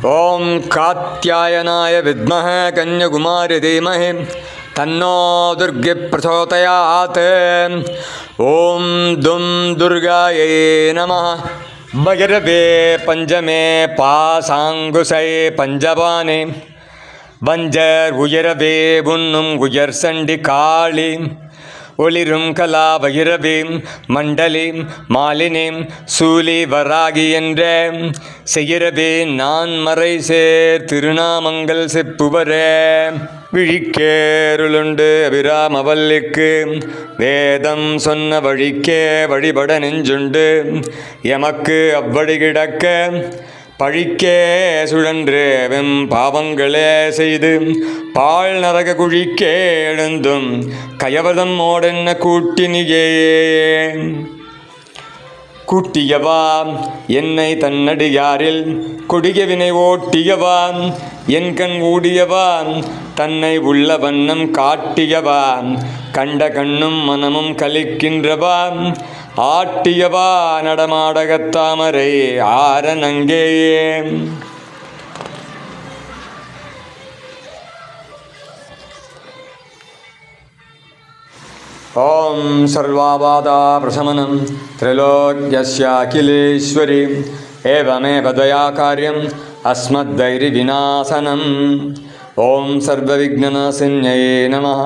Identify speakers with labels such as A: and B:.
A: ओम कात्यायनाय विद्महे कन्याकुमारी धीमहि तन्नो दुर्गे प्रचोदयात्। ओम दुम दुर्गायै नमः। भैरवे पंचमे पासांगुसै पंजवाने வஞ்சர் உயரவே உண்ணும் உயர் சண்டி காளி ஒளிரும் கலா வயிரவே மண்டலி மாலினி சூலி வராகி என்ற செய்யரவே நான் மறை சேர் திருநாமங்கள் செப்புவரே. விழிக்கேருளுண்டு அபிராமவல்லிக்கு வேதம் சொன்ன வழிக்கே வழிபட நெஞ்சுண்டு எமக்கு அவ்வழி கிடக்க பழிக்கே சுழன்று வெம் பாவங்களே செய்து பால் நரக குழிக்கே எழுந்தும் கயவதம் மோடென்ன கூட்டினியே. கூட்டியவா என்னை தன்னடியாரில் கொடிய வினை ஓட்டியவா என் கண் ஊடியவா தன்னை உள்ள வண்ணம் காட்டியவா கண்ட கண்ணும் மனமும் கலிக்கின்றவா ஆட்டியவா நடமாடகத்தாமரை ஆரநங்கேயே. ओम सर्वाबाधा प्रशमनं त्रैलोक्यस्य अखिलेश्वरी एवमेव दया कार्यम् अस्मद्दैर्यविनाशनम्। ओम सर्वविघ्ननाशिन्यै नमः।